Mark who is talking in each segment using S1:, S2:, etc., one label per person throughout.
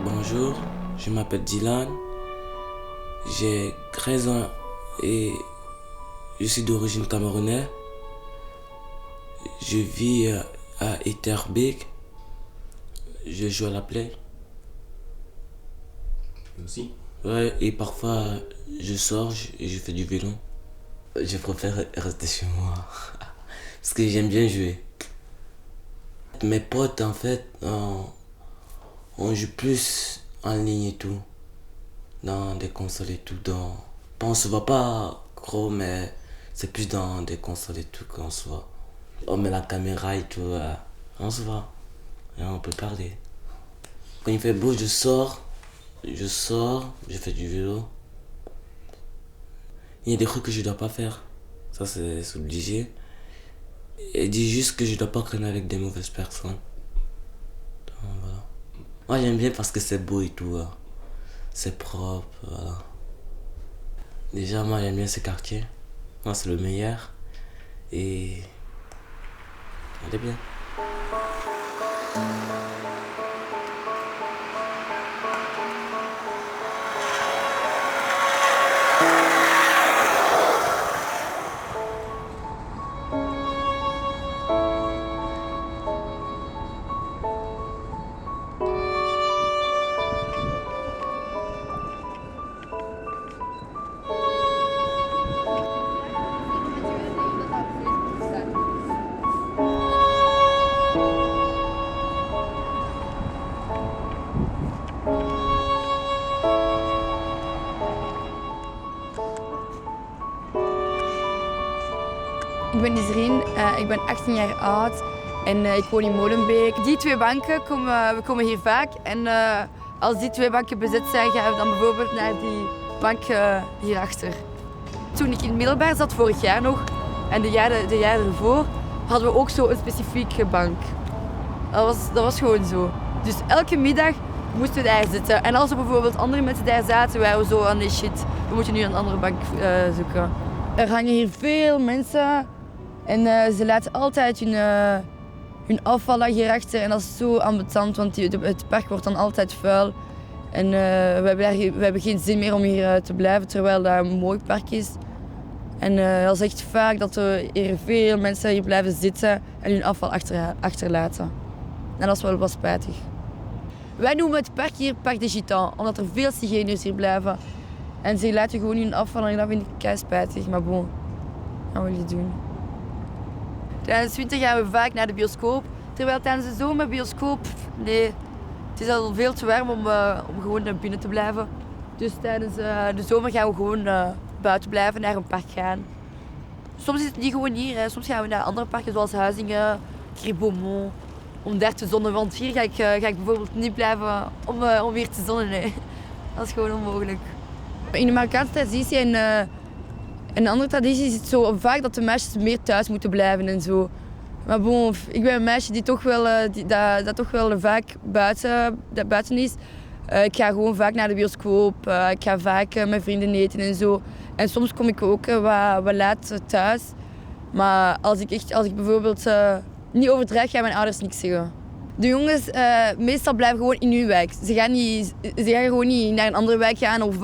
S1: Bonjour, je m'appelle Dylan, j'ai 13 ans et je suis d'origine camerounaise. Je vis à Etterbeek, je joue à la play.
S2: Aussi.
S1: Ouais, et parfois je sors et je fais du vélo. Je préfère rester chez moi parce que j'aime bien jouer. Mes potes en fait, on joue plus en ligne et tout, dans des consoles et tout. On se voit pas gros, mais c'est plus dans des consoles et tout qu'on se voit. On met la caméra et tout, on se voit et on peut parler. Quand il fait beau, je sors, je fais du vélo. Il y a des trucs que je dois pas faire, ça c'est obligé. Et dis juste que je dois pas traîner avec des mauvaises personnes. Donc, voilà. Moi j'aime bien parce que c'est beau et tout, c'est propre, voilà. Déjà moi j'aime bien ce quartier, moi c'est le meilleur et elle est bien.
S3: Ik ben Nisreen, ik ben 18 jaar oud en ik woon in Molenbeek. Die twee banken, we komen hier vaak en als die twee banken bezet zijn, gaan we dan bijvoorbeeld naar die bank hierachter. Toen ik in het middelbaar zat, vorig jaar nog, en de jaren ervoor, hadden we ook zo een specifieke bank. Dat was gewoon zo. Dus elke middag moesten we daar zitten. En als er bijvoorbeeld andere mensen daar zaten, waren we zo aan nee shit, we moeten nu een andere bank zoeken. Er hangen hier veel mensen en ze laten altijd hun afval hierachter en dat is zo ambetant, want het park wordt dan altijd vuil. En we hebben geen zin meer om hier te blijven, terwijl dat een mooi park is. En dat is echt vaak dat er hier veel mensen hier blijven zitten en hun afval achterlaten. En dat is wel wat spijtig. Wij noemen het park hier Parc des Gitans, omdat er veel zigeuners hier blijven. En ze laten gewoon hun afval en dat vind ik kei spijtig, maar bon, dat wil je doen. Tijdens de winter gaan we vaak naar de bioscoop, terwijl tijdens de zomer bioscoop, nee, het is al veel te warm om gewoon binnen te blijven. Dus tijdens de zomer gaan we gewoon buiten blijven, naar een park gaan. Soms is het niet gewoon hier, hè. Soms gaan we naar andere parken zoals Huizingen, Cribomont, om daar te zonnen. Want hier ga ik bijvoorbeeld niet blijven om hier te zonnen. Nee. Dat is gewoon onmogelijk. In de Marokkaanse traditie en een andere traditie is het zo vaak dat de meisjes meer thuis moeten blijven en zo. Maar bon, ik ben een meisje die toch wel, dat toch wel vaak buiten is. Ik ga gewoon vaak naar de bioscoop, ik ga vaak met vrienden eten en zo. En soms kom ik ook wat laat thuis. Maar als ik bijvoorbeeld niet overdrijf, gaan mijn ouders niks zeggen. De jongens meestal blijven gewoon in hun wijk. Ze gaan gewoon niet naar een andere wijk gaan of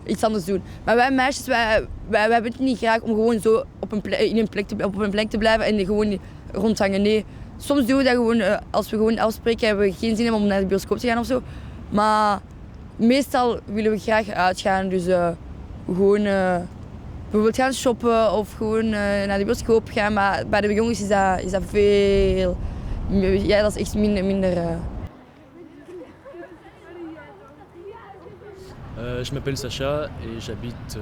S3: iets anders doen. Maar wij meisjes, wij hebben het niet graag om gewoon zo op een plek te blijven en gewoon rondhangen. Nee, soms doen we dat gewoon, als we gewoon afspreken, hebben we geen zin om naar de bioscoop te gaan of zo. Maar meestal willen we graag uitgaan, dus gewoon bijvoorbeeld gaan shoppen of gewoon naar de bioscoop gaan. Maar bij de jongens is dat veel, ja, dat is echt minder.
S2: Je m'appelle Sacha et j'habite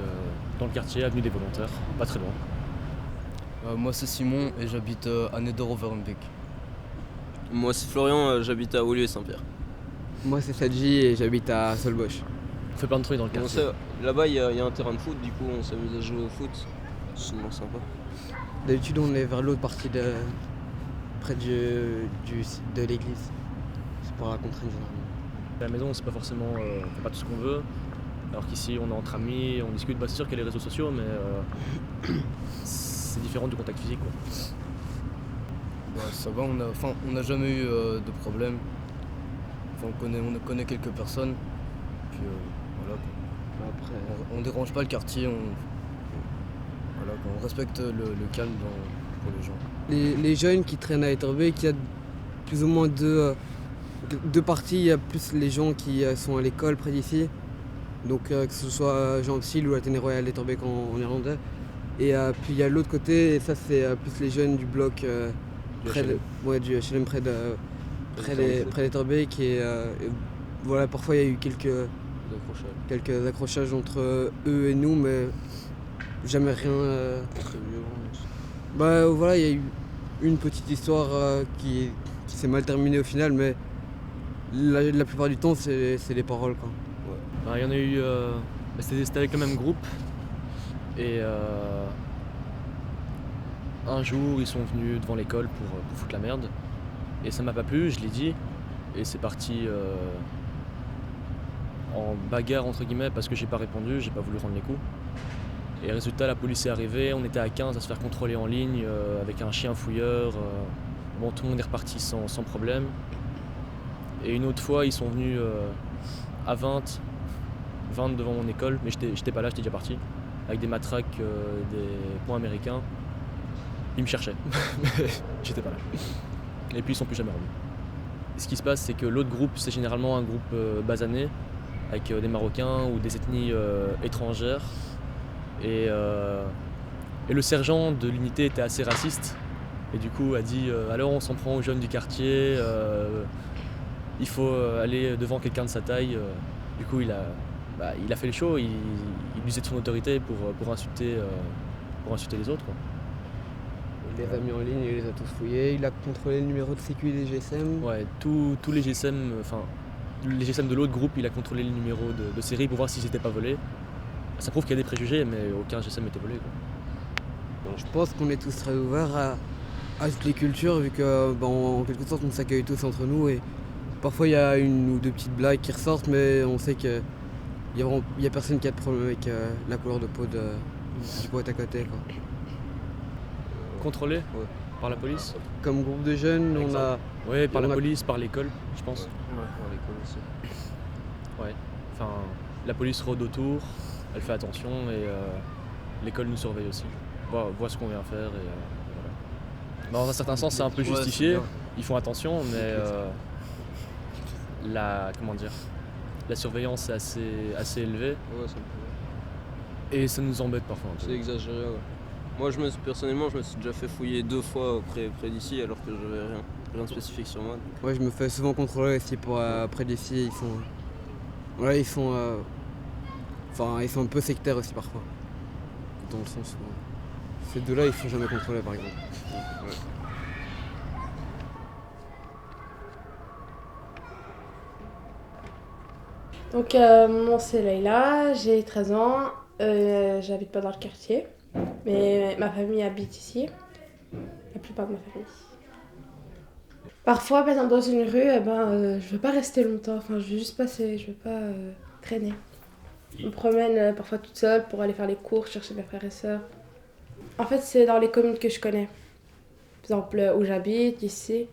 S2: dans le quartier Avenue des Volontaires, pas très loin.
S4: Moi c'est Simon et j'habite à Nedoroverbeek.
S5: Moi c'est Florian, j'habite à Olieu-Saint-Pierre.
S6: Moi c'est Sadji et j'habite à Solbosch.
S2: On fait plein de trucs dans le quartier.
S5: Là-bas il y a un terrain de foot, du coup on s'amuse à jouer au foot. C'est vraiment sympa.
S6: D'habitude on est vers l'autre partie près de l'église. C'est pour la contrainte généralement.
S2: À la maison, c'est pas forcément, on fait pas tout ce qu'on veut. Alors qu'ici, on est entre amis, on discute. Bah, c'est sûr qu'il y a les réseaux sociaux, mais c'est différent du contact physique, quoi.
S4: Ouais, ça va, on n'a jamais eu de problème. Enfin, on connaît quelques personnes. Puis voilà quoi.
S6: Après,
S4: On dérange pas le quartier, voilà, quoi. On respecte le calme pour les gens.
S6: les jeunes qui traînent à Etterbeek, il y a plus ou moins deux parties. Il y a plus les gens qui sont à l'école près d'ici. Donc que ce soit Jean Psyll ou l'Athénée Royal d'Etterbeek en irlandais. Et puis il y a l'autre côté, et ça c'est plus les jeunes du bloc du HLM près d'Etterbeek. Et voilà, parfois il y a eu quelques accrochages entre eux et nous, mais jamais rien.
S5: Très violent.
S6: Bah voilà, il y a eu une petite histoire qui s'est mal terminée au final, mais la plupart du temps c'est les paroles quoi.
S2: Il y en a eu. C'était avec le même groupe. Et un jour, ils sont venus devant l'école pour foutre la merde. Et ça m'a pas plu, je l'ai dit. Et c'est parti en bagarre entre guillemets parce que j'ai pas répondu, j'ai pas voulu rendre les coups. Et résultat, la police est arrivée, on était à 15 à se faire contrôler en ligne avec un chien fouilleur. Bon, tout le monde est reparti sans problème. Et une autre fois, ils sont venus à 20 devant mon école, mais j'étais pas là, j'étais déjà parti, avec des matraques, des points américains. Ils me cherchaient, mais j'étais pas là. Et puis ils sont plus jamais revenus. Ce qui se passe, c'est que l'autre groupe, c'est généralement un groupe basané, avec des Marocains ou des ethnies étrangères. Et le sergent de l'unité était assez raciste, et du coup a dit alors on s'en prend aux jeunes du quartier, il faut aller devant quelqu'un de sa taille. Du coup il a fait le show, il usait de son autorité pour insulter les autres, quoi.
S6: Il les a mis en ligne, il les a tous fouillés, il a contrôlé le numéro de sécu des GSM.
S2: Ouais, tous les GSM, les GSM de l'autre groupe, il a contrôlé le numéro de série pour voir s'ils n'étaient pas volés. Ça prouve qu'il y a des préjugés, mais aucun GSM n'était volé, quoi.
S6: Je pense qu'on est tous très ouverts à toutes les cultures, vu que en quelque sorte on s'accueille tous entre nous, et parfois il y a une ou deux petites blagues qui ressortent, mais on sait qu'il y a personne qui a de problème avec la couleur de peau du pote à côté, quoi.
S2: Contrôlé par la police.
S6: Comme groupe de jeunes, on a...
S2: Ouais, par la police, par l'école, je pense.
S5: Ouais, par l'école aussi.
S2: Ouais. Enfin, la police rôde autour, elle fait attention, et l'école nous surveille aussi. Voit ce qu'on vient faire, et voilà. Dans un certain sens, c'est un peu justifié. Ils font attention, mais la surveillance est assez élevée.
S5: Ouais, ça me fait.
S2: Et ça nous embête parfois un peu.
S5: C'est exagéré, ouais. Moi personnellement je me suis déjà fait fouiller 2 fois près d'ici alors que j'avais rien de spécifique sur moi.
S6: Ouais, je me fais souvent contrôler aussi près d'ici. Ils sont un peu sectaires aussi parfois. Dans le sens où ces deux-là, ils sont jamais contrôlés par exemple.
S5: Ouais.
S7: Donc mon nom c'est Leïla, j'ai 13 ans, j'habite pas dans le quartier, mais ma famille habite ici, la plupart de ma famille. Parfois, par exemple dans une rue, je veux pas rester longtemps, je veux juste passer, je veux pas traîner. Je me promène parfois toute seule pour aller faire les courses, chercher mes frères et sœurs. En fait c'est dans les communes que je connais, par exemple où j'habite, ici,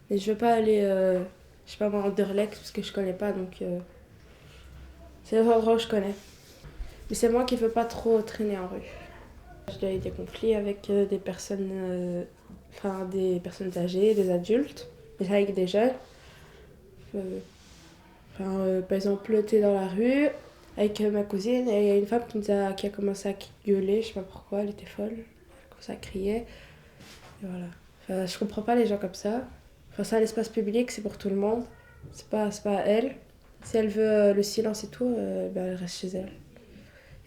S7: mais je veux pas aller, je sais pas moi, en Anderlecht parce que je connais pas, donc... C'est les endroits où je connais. Mais c'est moi qui veux pas trop traîner en rue. J'ai eu des conflits avec des personnes âgées, des adultes, mais avec des jeunes. Par exemple, t'es dans la rue avec ma cousine et il y a une femme qui a commencé à gueuler, je sais pas pourquoi, elle était folle. Elle a commencé à crier. Et voilà. Je comprends pas les gens comme ça. C'est un espace public, c'est pour tout le monde. C'est pas à elle. Si elle veut le silence et tout, elle reste chez elle.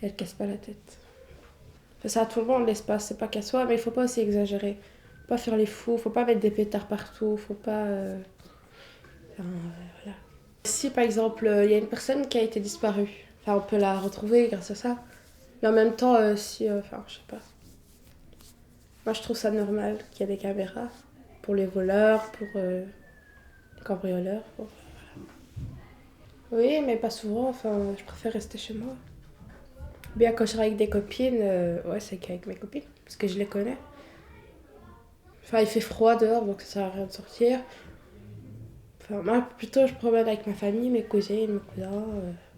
S7: Et elle casse pas la tête. Enfin, ça à tout le monde l'espace, c'est pas qu'à soi, mais il faut pas aussi exagérer. Faut pas faire les fous, faut pas mettre des pétards partout, faut pas... voilà. Si par exemple il y a une personne qui a été disparue, enfin on peut la retrouver grâce à ça. Mais en même temps, je sais pas. Moi je trouve ça normal qu'il y ait des caméras pour les voleurs, pour les cambrioleurs. Oui, mais pas souvent, je préfère rester chez moi. Bien quand je serai avec des copines, c'est qu'avec mes copines, parce que je les connais. Enfin, il fait froid dehors, donc ça sert à rien de sortir. Enfin, moi, plutôt, je promène avec ma famille, mes cousines, mes cousins,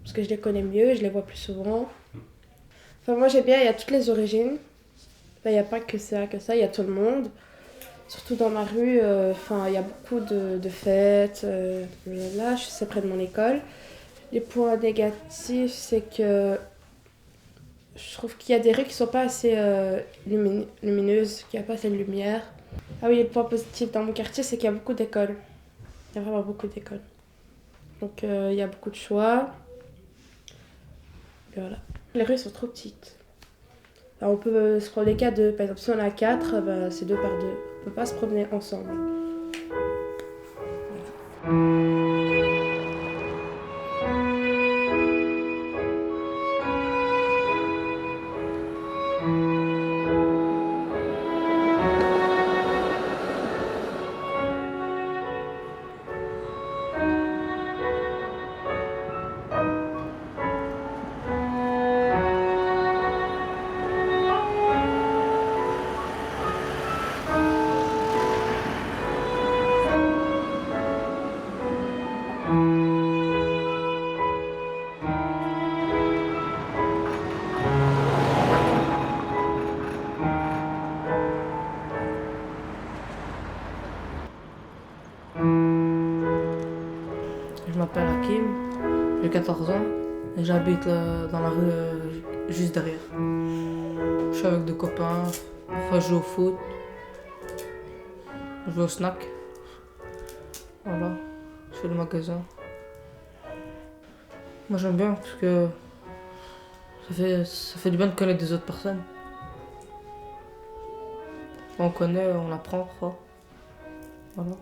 S7: parce que je les connais mieux, je les vois plus souvent. Enfin, moi, j'aime bien, il y a toutes les origines. Il n'y a pas que ça, il y a tout le monde. Surtout dans ma rue, il y a beaucoup de fêtes. Là, c'est près de mon école. Les points négatifs, c'est que je trouve qu'il y a des rues qui sont pas assez lumineuses, qu'il n'y a pas assez de lumière. Ah oui, le point positif dans mon quartier, c'est qu'il y a beaucoup d'écoles. Il y a vraiment beaucoup d'écoles. Donc il y a beaucoup de choix. Et voilà. Les rues sont trop petites. Alors, on peut se promener qu'à deux. Par exemple, si on est à 4, c'est 2 par 2. On peut pas se promener ensemble.
S8: Je m'appelle Hakim, j'ai 14 ans et j'habite dans la rue juste derrière. Je suis avec des copains, parfois je joue au foot, je joue au snack. Voilà, je fais le magasin. Moi j'aime bien parce que ça fait du bien de connaître des autres personnes. On connaît, on apprend parfois. Voilà.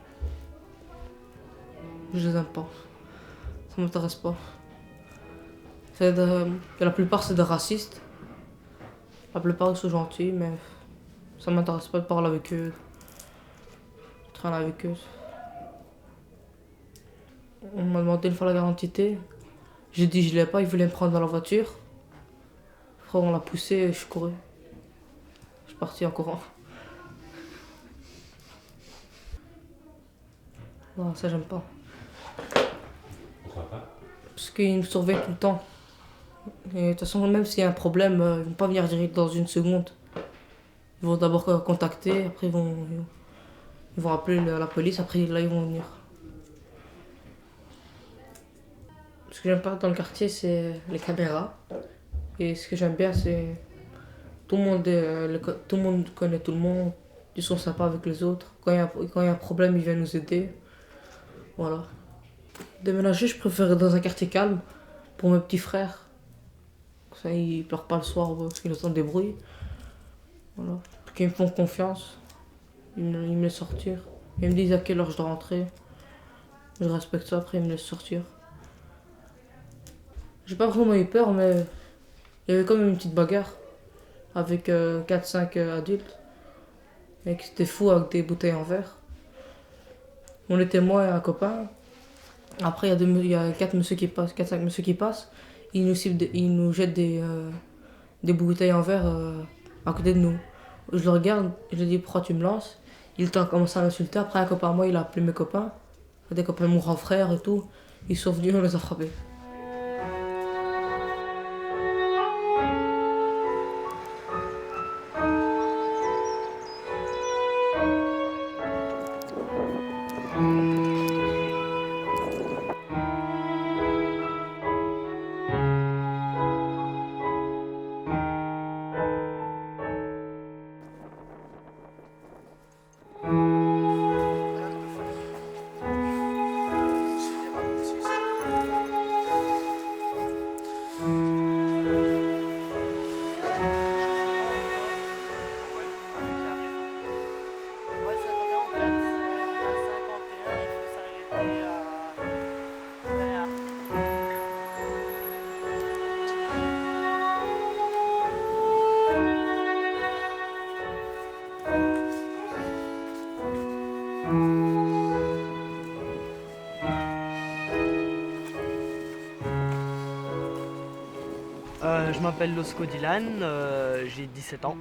S8: Je les aime pas. Ça m'intéresse pas. La plupart c'est des racistes. La plupart ils sont gentils, mais ça m'intéresse pas de parler avec eux, de traîner avec eux. On m'a demandé une fois la carte d'identité. J'ai dit je l'ai pas, ils voulaient me prendre dans la voiture. Après on l'a poussé et je suis couru. Je suis parti en courant. Non, ça j'aime pas. Parce qu'ils nous surveillent tout le temps. Et de toute façon, même s'il y a un problème, ils vont pas venir direct dans une seconde. Ils vont d'abord contacter, après ils vont appeler la police, après là ils vont venir. Ce que j'aime pas dans le quartier, c'est les caméras. Et ce que j'aime bien, c'est tout le monde connaît tout le monde. Ils sont sympas avec les autres. Quand il y a un problème, ils viennent nous aider. Voilà. Déménager, je préfère dans un quartier calme pour mes petits frères. Comme ça, ils pleurent pas le soir parce qu'ils entendent des bruits. Voilà. Parce qu'ils me font confiance. Ils me laissent sortir. Ils me disent à quelle heure je dois rentrer. Je respecte ça, après ils me laissent sortir. J'ai pas vraiment eu peur, mais il y avait quand même une petite bagarre avec 4-5 adultes. Et qui étaient fous avec des bouteilles en verre. On était moi et un copain. Après, il y a 4-5 monsieur qui passent. Ils nous jettent des bouteilles en verre à côté de nous. Je le regarde, je lui dis pourquoi tu me lances. Il a commencé à m'insulter. Après, un copain à moi, il a appelé mes copains. Des copains de mon grand frère et tout. Ils sont venus, on les a frappés.
S9: Je m'appelle Losco Dylan, j'ai 17 ans.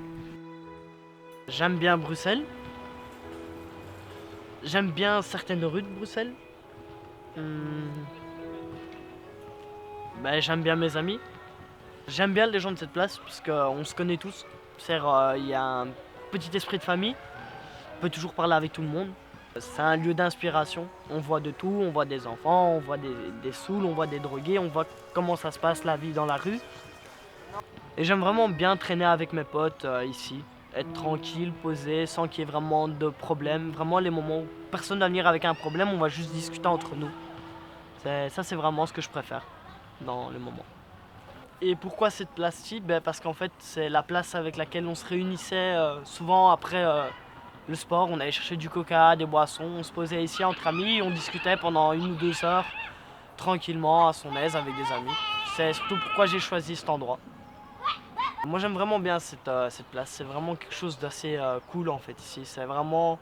S9: J'aime bien Bruxelles. J'aime bien certaines rues de Bruxelles. J'aime bien mes amis. J'aime bien les gens de cette place parce qu'on se connaît tous. Il y a un petit esprit de famille. On peut toujours parler avec tout le monde. C'est un lieu d'inspiration. On voit de tout, on voit des enfants, on voit des saouls, on voit des drogués, on voit comment ça se passe la vie dans la rue. Et j'aime vraiment bien traîner avec mes potes ici, être tranquille, posé, sans qu'il y ait vraiment de problème. Vraiment les moments où personne ne va venir avec un problème, on va juste discuter entre nous. Ça c'est vraiment ce que je préfère dans les moments. Et pourquoi cette place-ci? Parce qu'en fait c'est la place avec laquelle on se réunissait souvent après le sport. On allait chercher du coca, des boissons, on se posait ici entre amis, on discutait pendant 1 ou 2 heures, tranquillement, à son aise avec des amis. C'est surtout pourquoi j'ai choisi cet endroit. Moi j'aime vraiment bien cette place, c'est vraiment quelque chose d'assez cool en fait ici. C'est vraiment...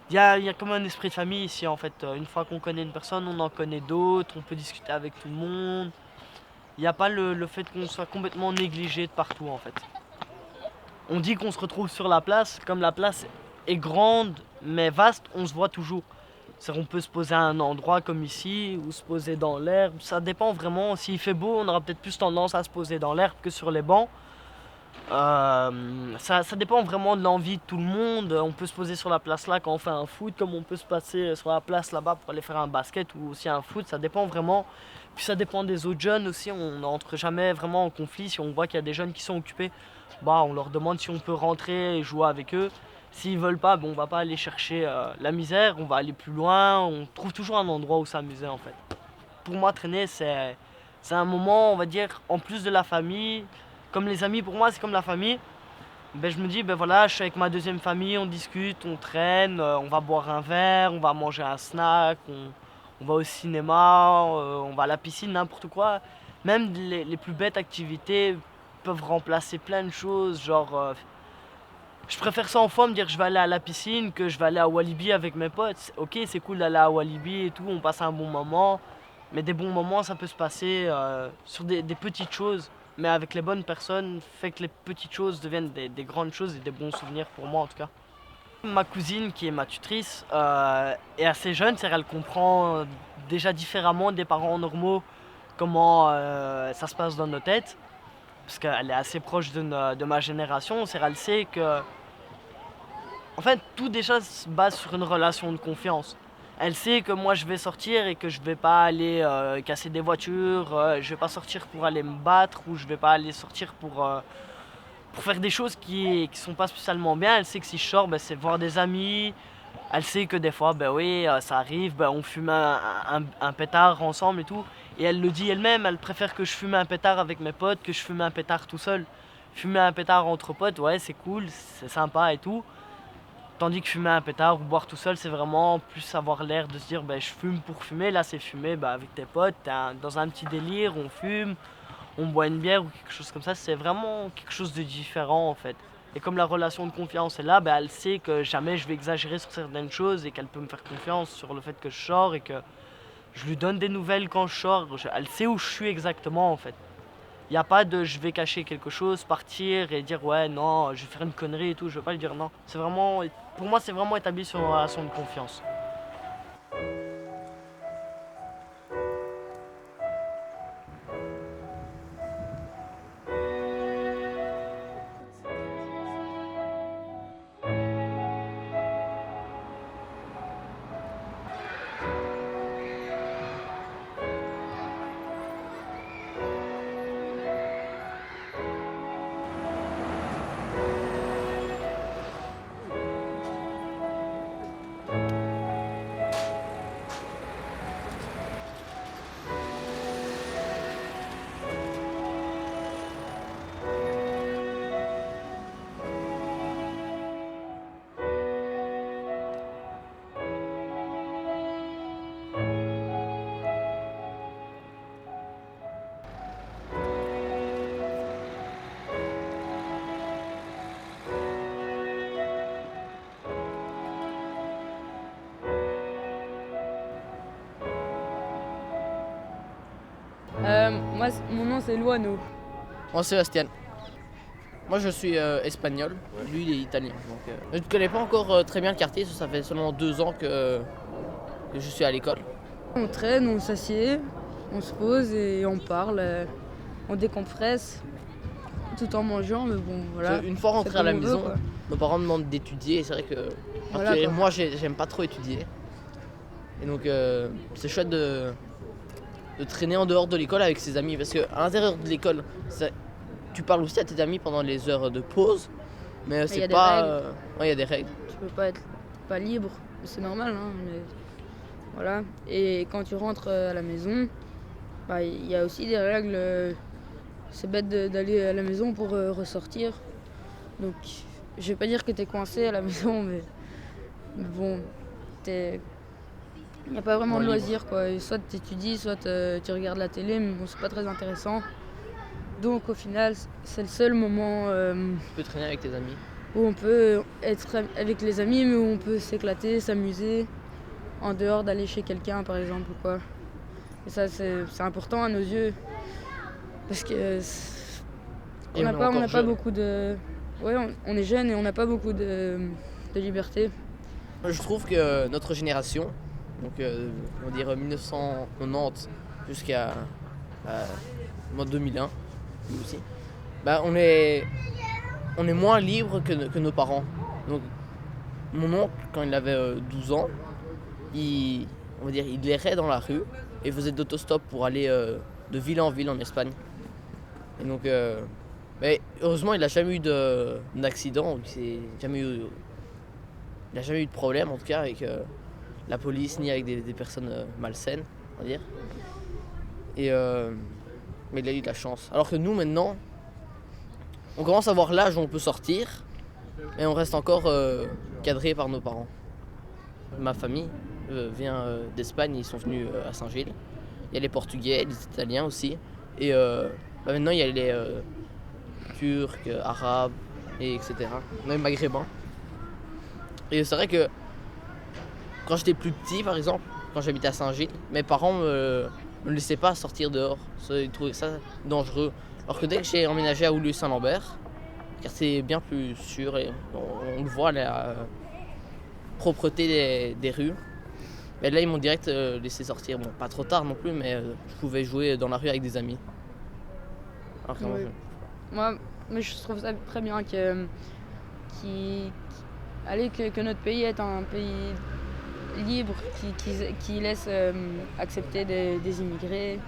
S9: Il y a comme un esprit de famille ici en fait. Une fois qu'on connaît une personne, on en connaît d'autres, on peut discuter avec tout le monde. Il n'y a pas le fait qu'on soit complètement négligé de partout en fait. On dit qu'on se retrouve sur la place, comme la place est grande mais vaste, on se voit toujours. On peut se poser à un endroit comme ici ou se poser dans l'herbe, ça dépend vraiment. S'il fait beau, on aura peut-être plus tendance à se poser dans l'herbe que sur les bancs. Ça dépend vraiment de l'envie de tout le monde. On peut se poser sur la place là quand on fait un foot, comme on peut se passer sur la place là-bas pour aller faire un basket ou aussi un foot, ça dépend vraiment. Puis ça dépend des autres jeunes aussi, on n'entre jamais vraiment en conflit. Si on voit qu'il y a des jeunes qui sont occupés, on leur demande si on peut rentrer et jouer avec eux. S'ils veulent pas, on va pas aller chercher la misère, on va aller plus loin, on trouve toujours un endroit où s'amuser en fait. Pour moi traîner c'est un moment, on va dire, en plus de la famille. Comme les amis, pour moi, c'est comme la famille. Je me dis, voilà, je suis avec ma deuxième famille, on discute, on traîne, on va boire un verre, on va manger un snack, on va au cinéma, on va à la piscine, n'importe quoi. Même les plus bêtes activités peuvent remplacer plein de choses. Genre, je préfère 100 fois me dire que je vais aller à la piscine que je vais aller à Walibi avec mes potes. Ok, c'est cool d'aller à Walibi et tout, on passe un bon moment. Mais des bons moments, ça peut se passer sur des petites choses. Mais avec les bonnes personnes, fait que les petites choses deviennent des grandes choses et des bons souvenirs pour moi en tout cas. Ma cousine, qui est ma tutrice, est assez jeune, elle comprend déjà différemment des parents normaux comment ça se passe dans nos têtes. Parce qu'elle est assez proche de ma génération, elle sait que... En fait, tout déjà se base sur une relation de confiance. Elle sait que moi je vais sortir et que je vais pas aller casser des voitures, je vais pas sortir pour aller me battre ou je vais pas aller sortir pour faire des choses qui sont pas spécialement bien. Elle sait que si je sors, c'est voir des amis. Elle sait que des fois, ça arrive, on fume un pétard ensemble et tout. Et elle le dit elle-même, elle préfère que je fume un pétard avec mes potes que je fume un pétard tout seul. Fumer un pétard entre potes, ouais, c'est cool, c'est sympa et tout. Tandis que fumer un pétard ou boire tout seul, c'est vraiment plus avoir l'air de se dire je fume pour fumer. Là, c'est fumer avec tes potes, dans un petit délire, on fume, on boit une bière ou quelque chose comme ça. C'est vraiment quelque chose de différent en fait. Et comme la relation de confiance est là, elle sait que jamais je vais exagérer sur certaines choses et qu'elle peut me faire confiance sur le fait que je sors et que je lui donne des nouvelles quand je sors. Elle sait où je suis exactement en fait. Il n'y a pas de je vais cacher quelque chose, partir et dire ouais non, je vais faire une connerie et tout, je vais pas lui dire non. C'est vraiment, pour moi c'est vraiment établi sur une relation de confiance.
S3: Mon nom c'est Luano.
S10: Moi, Sébastien. Moi, je suis espagnol, lui, il est italien. Donc, je ne connais pas encore très bien le quartier, ça fait seulement 2 ans que je suis à l'école.
S3: On traîne, on s'assied, on se pose et on parle, on décompresse tout en mangeant, mais bon, voilà.
S10: Une fois rentré à la maison,
S3: quoi.
S10: nos parents me demandent d'étudier et c'est vrai que
S3: Voilà, quoi.
S10: moi, j'aime pas trop étudier. Et donc, c'est chouette de traîner en dehors de l'école avec ses amis parce qu'à l'intérieur de l'école, tu parles aussi à tes amis pendant les heures de pause, mais c'est pas. Il y a des règles.
S3: Tu peux pas être pas libre, c'est normal, hein, mais voilà. Et quand tu rentres à la maison, bah, il y a aussi des règles. C'est bête d'aller à la maison pour ressortir. Donc, je vais pas dire que t'es coincé à la maison, mais bon, il n'y a pas vraiment de loisir, quoi. Et soit tu étudies, soit tu regardes la télé, mais bon, c'est pas très intéressant. Donc au final, c'est le seul moment
S10: Tu peux traîner avec tes amis.
S3: Où on peut être avec les amis, mais où on peut s'éclater, s'amuser, en dehors d'aller chez quelqu'un par exemple ou quoi. Et ça c'est important à nos yeux, parce que on n'a pas beaucoup de... Ouais, on est jeune et on n'a pas beaucoup de liberté.
S10: Moi, je trouve que notre génération, donc on va dire 1990 jusqu'à 2001 aussi, bah, on est moins libre que nos parents. Donc mon oncle, quand il avait 12 ans, il errait dans la rue et faisait d'autostop pour aller de ville en ville en Espagne. Et donc mais heureusement il n'a jamais eu d'accident, il n'a jamais eu de problème en tout cas avec la police ni avec des personnes malsaines, on va dire. Et mais il a eu de la chance. Alors que nous maintenant, on commence à avoir l'âge où on peut sortir, mais on reste encore cadré par nos parents. Ma famille vient d'Espagne, ils sont venus à Saint-Gilles. Il y a les Portugais, les Italiens aussi. Et maintenant il y a les Turcs, Arabes, etc. Même Maghrébins. Et c'est vrai que quand j'étais plus petit, par exemple, quand j'habitais à Saint-Gilles, mes parents me laissaient pas sortir dehors. Ils trouvaient ça dangereux. Alors que dès que j'ai emménagé à Oulu-Saint-Lambert, car c'est bien plus sûr et on le voit la propreté des rues. Mais là ils m'ont direct laissé sortir. Bon, pas trop tard non plus, mais je pouvais jouer dans la rue avec des amis. Alors que
S3: moi, je trouve ça très bien que notre pays est un pays libre, qui laisse accepter des immigrés.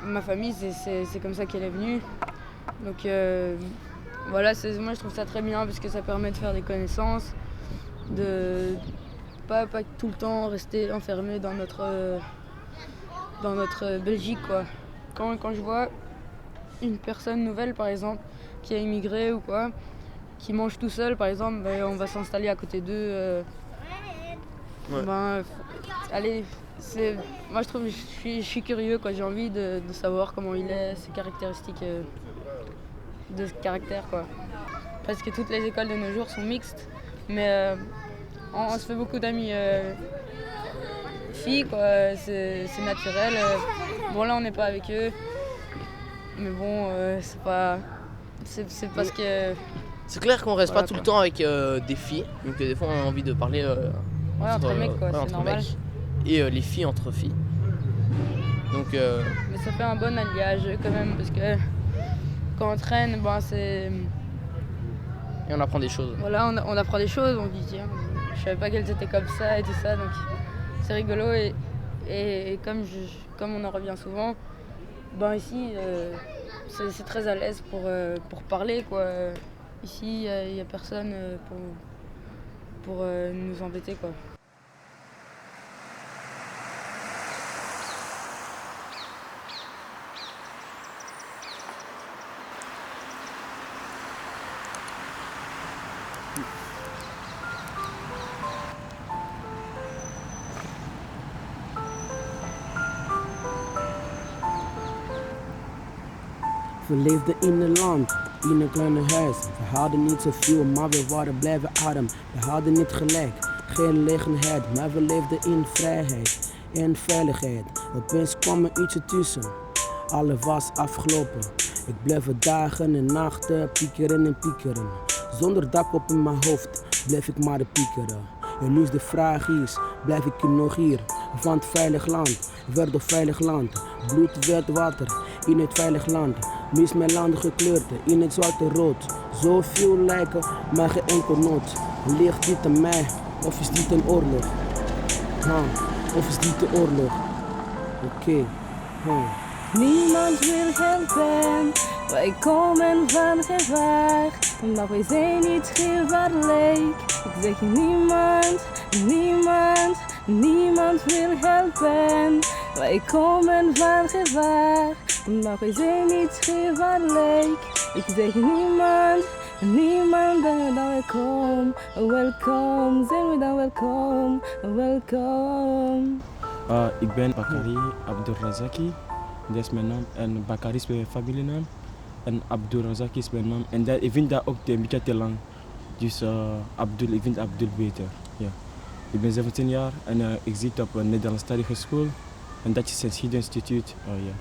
S3: Ma famille, c'est comme ça qu'elle est venue. Donc voilà, moi je trouve ça très bien parce que ça permet de faire des connaissances, de pas tout le temps rester enfermé dans notre Belgique, quoi. Quand je vois une personne nouvelle par exemple qui a immigré ou quoi, qui mange tout seul par exemple, on va s'installer à côté d'eux. Allez, moi je trouve, je suis curieux, quoi. J'ai envie de savoir comment il est, ses caractéristiques de caractère, quoi. Parce que toutes les écoles de nos jours sont mixtes, mais on se fait beaucoup d'amis filles, quoi. C'est naturel. Bon là on n'est pas avec eux, mais bon c'est parce que...
S10: C'est clair qu'on reste pas tout le temps avec des filles, donc des fois on a envie de parler
S3: entre mecs, quoi, c'est normal.
S10: Mecs, et les filles entre filles. Donc,
S3: mais ça fait un bon alliage quand même, parce que quand on traîne, c'est...
S10: Et on apprend des choses.
S3: Voilà, on apprend des choses, on dit tiens, je savais pas qu'elles étaient comme ça et tout ça, donc c'est rigolo. Et comme on en revient souvent, ici c'est très à l'aise pour parler, quoi. Ici il y a personne pour nous embêter, quoi.
S11: We leefden in een land, in een kleine huis. We hadden niet zoveel, maar we waren blijven adem. We hadden niet gelijk, geen gelegenheid, maar we leefden in vrijheid en veiligheid. Opeens kwam er iets ertussen. alles was afgelopen. Ik bleef er dagen en nachten piekeren en piekeren. Zonder dak op in mijn hoofd bleef ik maar piekeren. En nu is de vraag is, blijf ik nog hier? Van het veilig land, werd op veilig land. Bloed werd water in het veilig land. Mis mijn land gekleurd in het zwarte rood. Zoveel lijken, maar geen enkel nood. Ligt dit aan mij, of is dit een oorlog? Of is dit de oorlog? Oké.
S12: Niemand wil helpen, wij komen van gevaar, maar wij zijn niet gevaarlijk. Ik zeg niemand wil helpen, wij komen van gevaar, maar wij zijn niet gevaarlijk. Ik zeg niemand dan welkom, zijn we dan welkom.
S13: Ik ben Bakari Abdulrazaki, dat is mijn naam. En Bakari is mijn familienaam. En Abdulrazaki is mijn naam. En ik vind dat ook een beetje te lang. Dus ik vind Abdul beter. Ja. Ik ben 17 jaar en ik zit op een Nederlandstalige school. En dat is een Schiede-instituut. Ja.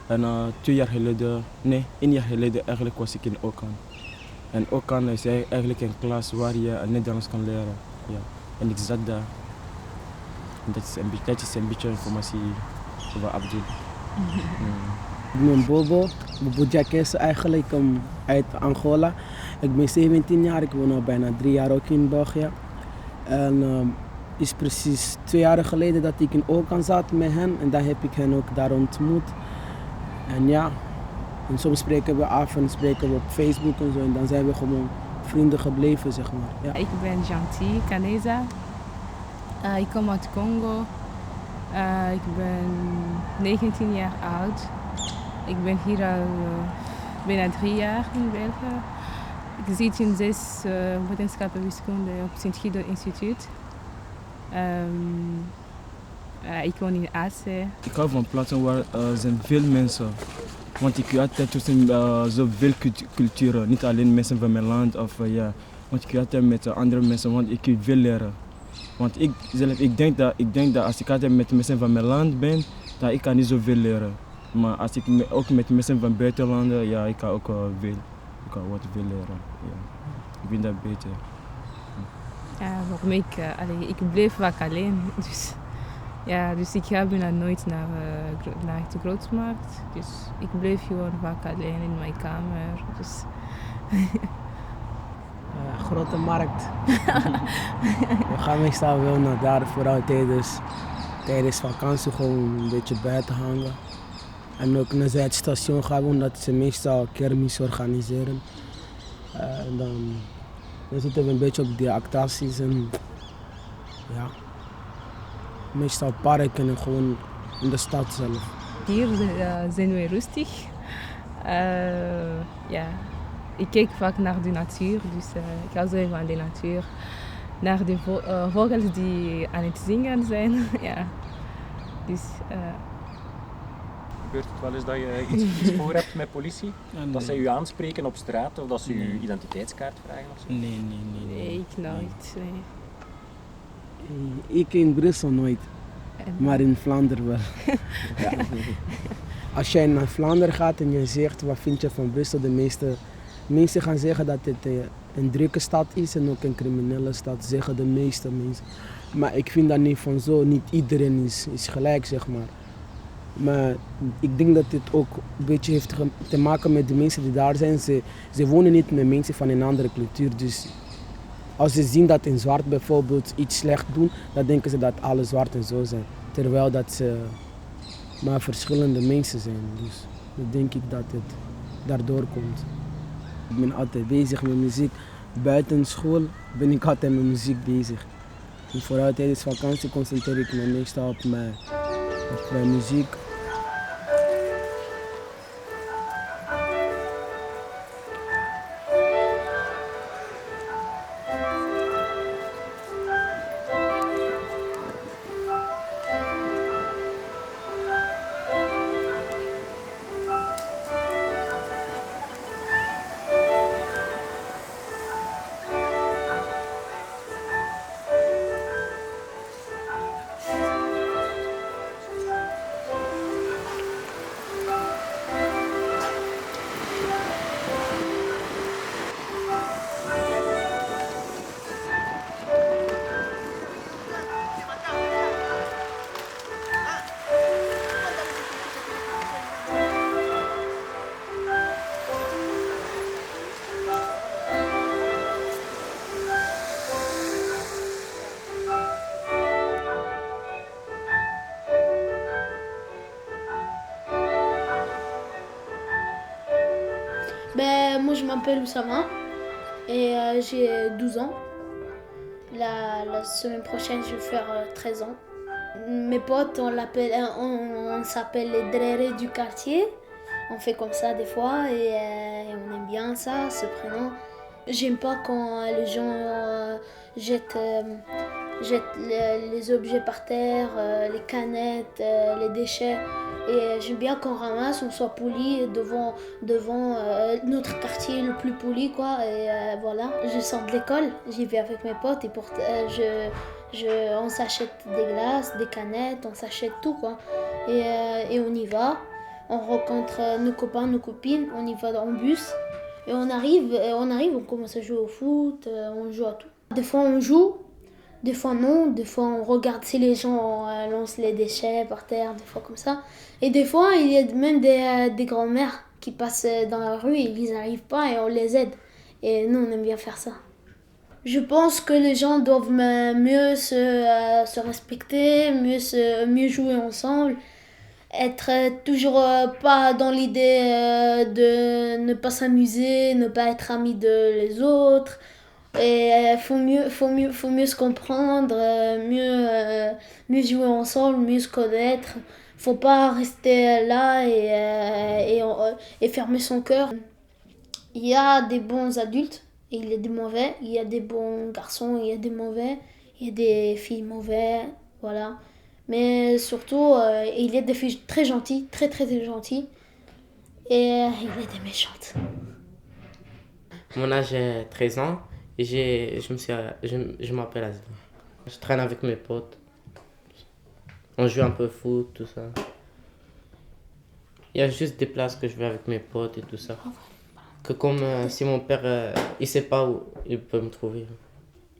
S13: En 1 jaar geleden eigenlijk was ik in Okan. En Okan is eigenlijk een klas waar je Nederlands kan leren. Ja. En ik zat daar. Dat is een beetje informatie over Abdul.
S11: Ik ben Bobo Jacques eigenlijk uit Angola. Ik ben 17 jaar, ik woon al bijna 3 jaar ook in België. En het is precies 2 jaar geleden dat ik in Okan zat met hen en daar heb ik hen ook daar ontmoet. En ja, en soms spreken we af en spreken we op Facebook en zo en dan zijn we gewoon vrienden gebleven, zeg maar. Ja.
S14: Ik ben Gentil Kaneza. Ik kom uit Congo. Ik ben 19 jaar oud. Ik ben hier al bijna 3 jaar in België. Ik zit in 6 wetenschappen wiskunde op Sint-Guido Instituut. Ik woon in Asse.
S13: Ik hou van plaatsen waar zijn veel mensen. Want ik wil altijd tussen zoveel culturen, niet alleen mensen van mijn land. Want ik wil altijd met andere mensen, want ik wil veel leren. Want ik denk dat als ik altijd met mensen van mijn land ben, dan ik kan niet zoveel leren. Maar als ik ook met mensen van buitenlanden, ja, ik kan ook wat veel leren. Ja. Ik vind dat beter.
S14: Waarom ik bleef vaak alleen. Dus ik ga bijna nooit naar de grootmarkt. Dus ik bleef gewoon vaak alleen in mijn kamer. Dus
S11: grote markt. We gaan meestal wel naar daar, vooral tijdens vakantie gewoon een beetje buiten hangen. En ook naar het station gaan we, omdat ze meestal kermis organiseren. Dan zitten we een beetje op die attracties en ja. Meestal parken en gewoon in de stad zelf.
S14: Hier zijn we rustig. Ik kijk vaak naar de natuur, dus ik hou zo van de natuur. Naar de vogels die aan het zingen zijn. Ja. Dus,
S15: Gebeurt het wel eens dat je iets voor hebt met politie? Nee. Dat zij u aanspreken op straat of dat ze uw identiteitskaart vragen of zo?
S14: Nee, ik nooit. Nee.
S11: Ik in Brussel nooit, maar in Vlaanderen wel. Ja. Als jij naar Vlaanderen gaat en je zegt wat vind je van Brussel, de meeste mensen gaan zeggen dat het een drukke stad is en ook een criminele stad, zeggen de meeste mensen. Maar ik vind dat niet van zo, niet iedereen is gelijk, zeg maar. Maar ik denk dat dit ook een beetje heeft te maken met de mensen die daar zijn. Ze wonen niet met mensen van een andere cultuur. Dus als ze zien dat een zwart bijvoorbeeld iets slecht doen, dan denken ze dat alle zwarten zo zijn. Terwijl dat ze maar verschillende mensen zijn. Dus dan denk ik dat het daardoor komt. Ik ben altijd bezig met muziek. Buiten school ben ik altijd met muziek bezig. En vooral tijdens vakantie concentreer ik me meestal op mijn muziek.
S16: Moi, je m'appelle Oussama et j'ai 12 ans. La semaine prochaine, je vais faire 13 ans. Mes potes, on s'appelle les drérés du quartier. On fait comme ça des fois et on aime bien ça, ce prénom. J'aime pas quand les gens jettent les objets par terre, les canettes, les déchets. Et j'aime bien qu'on ramasse, on soit poli devant notre quartier le plus poli, quoi. Et voilà, je sors de l'école, j'y vais avec mes potes et on s'achète des glaces, des canettes, on s'achète tout, quoi. Et on y va, on rencontre nos copains, nos copines, on y va en bus. Et on arrive, on commence à jouer au foot, on joue à tout. Des fois on joue, des fois non, des fois on regarde si les gens lancent les déchets par terre, des fois comme ça. Et des fois il y a même des grands-mères qui passent dans la rue et ils n'y arrivent pas et on les aide. Et nous on aime bien faire ça. Je pense que les gens doivent mieux se respecter, mieux jouer ensemble. Être toujours pas dans l'idée de ne pas s'amuser, ne pas être amis les autres. Et faut mieux se comprendre, mieux jouer ensemble, mieux se connaître. Faut pas rester là et fermer son cœur. Il y a des bons adultes et il y a des mauvais. Il y a des bons garçons, il y a des mauvais. Il y a des filles mauvaises, voilà. Mais surtout, il y a des filles très gentilles, très gentilles. Et il y a des méchantes.
S17: Mon âge est 13 ans et je m'appelle Azla. Je traîne avec mes potes. On joue un peu au foot, tout ça. Il y a juste des places que je vais avec mes potes et tout ça. Que comme si mon père, il sait pas où il peut me trouver.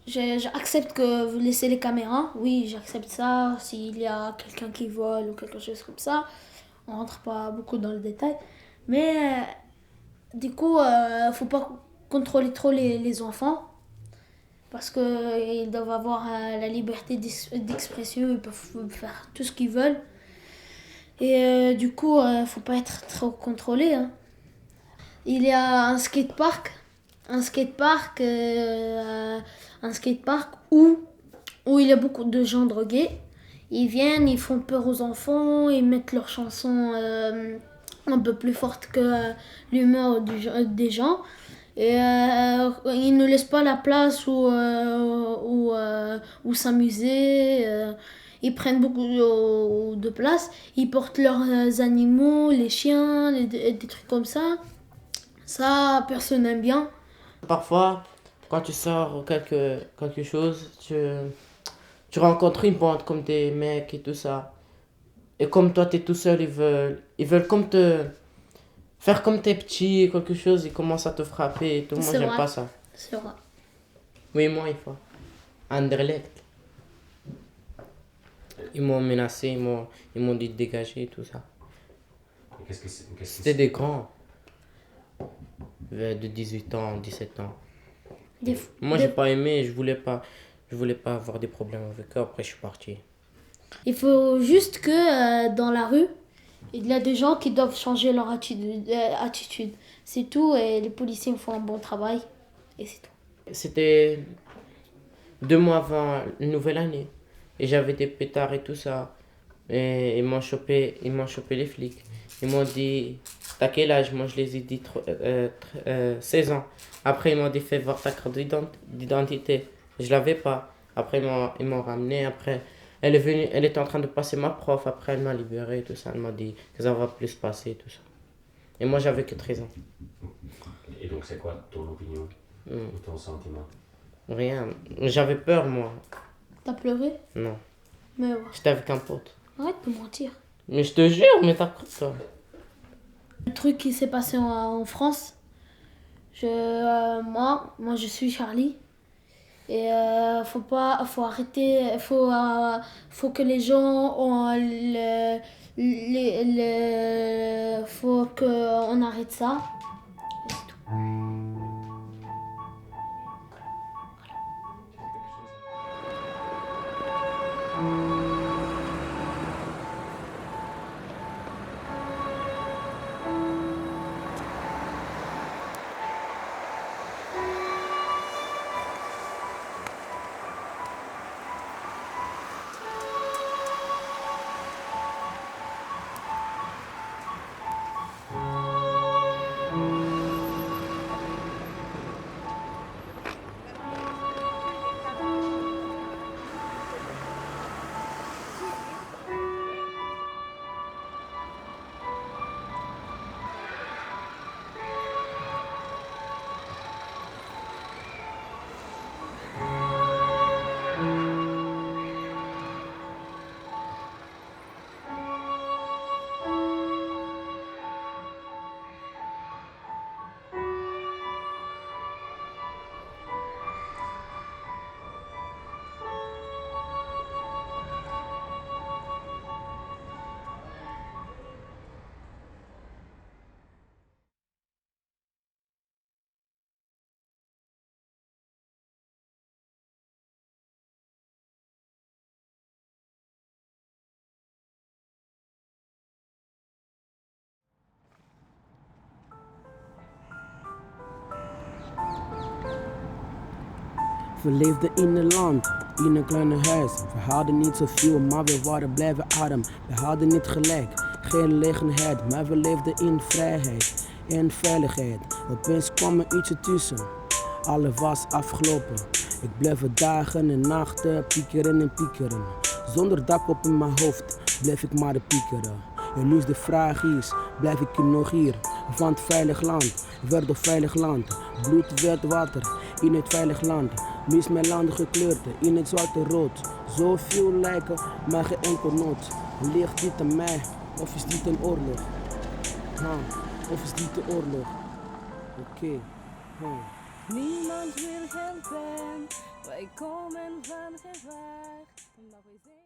S16: J'accepte que vous laissez les caméras, oui, j'accepte ça. S'il y a quelqu'un qui vole ou quelque chose comme ça, on rentre pas beaucoup dans le détail. Mais du coup, faut pas contrôler trop les enfants parce qu'ils doivent avoir la liberté d'expression, ils peuvent faire tout ce qu'ils veulent. Et du coup, faut pas être trop contrôlé, hein. Il y a un skatepark où il y a beaucoup de gens drogués. Ils viennent, ils font peur aux enfants, ils mettent leurs chansons un peu plus fortes que l'humeur des gens. Et ils ne laissent pas la place où s'amuser. Ils prennent beaucoup de place. Ils portent leurs animaux, les chiens, des trucs comme ça. Ça, personne n'aime bien.
S17: Parfois, quand tu sors quelque chose, tu rencontres une bande comme des mecs et tout ça. Et comme toi, tu es tout seul, ils veulent comme faire comme t'es petit, quelque chose, ils commencent à te frapper et tout. Moi, j'aime pas ça.
S16: C'est vrai.
S17: Oui, moi, une fois. À Anderlecht. Ils m'ont menacé, ils m'ont dit de dégager et tout ça. C'était des grands. De 18 ans, 17 ans. Moi, j'ai pas aimé, je voulais pas avoir des problèmes avec eux, après je suis parti.
S16: Il faut juste que dans la rue, il y a des gens qui doivent changer leur attitude. C'est tout, et les policiers font un bon travail, et c'est tout.
S17: C'était 2 mois avant la nouvelle année, et j'avais des pétards et tout ça. Et ils m'ont chopé les flics. Ils m'ont dit, t'as quel âge? Moi je les ai dit 16 ans. Après ils m'ont dit, fais voir ta carte d'identité. Je l'avais pas. Après ils m'ont ramené. Après elle est venue, elle était en train de passer ma prof. Après elle m'a libéré et tout ça. Elle m'a dit que ça va plus passer et tout ça. Et moi j'avais que 13 ans.
S18: Et donc c'est quoi ton opinion ou ton sentiment?
S17: Rien. J'avais peur moi.
S16: T'as pleuré?
S17: Non.
S16: Mais ouais.
S17: J'étais avec un pote.
S16: Arrête de mentir.
S17: Mais je te jure, mais t'as cru toi.
S16: Le truc qui s'est passé en France, moi je suis Charlie. Et faut arrêter, faut que les gens faut qu'on arrête ça. Et c'est tout.
S11: We leefden in een land, in een kleine huis. We hadden niet zoveel, maar we waren blijven adem. We hadden niet gelijk, geen gelegenheid, maar we leefden in vrijheid en veiligheid. Opeens kwam er ietsje tussen, alles was afgelopen. Ik bleef dagen en nachten piekeren en piekeren. Zonder dak op in mijn hoofd bleef ik maar piekeren. En nu is de vraag is, blijf ik nog hier? Van het veilig land, werd een veilig land. Bloed werd water in het veilig land. Nu is mijn land gekleurd in het zwarte rood. Zoveel lijken, maar geen enkel nood. Ligt dit aan mij, of is dit een oorlog? Of is dit de oorlog? Oké.
S12: Niemand wil helpen, wij komen van gevaar. Maar wij zijn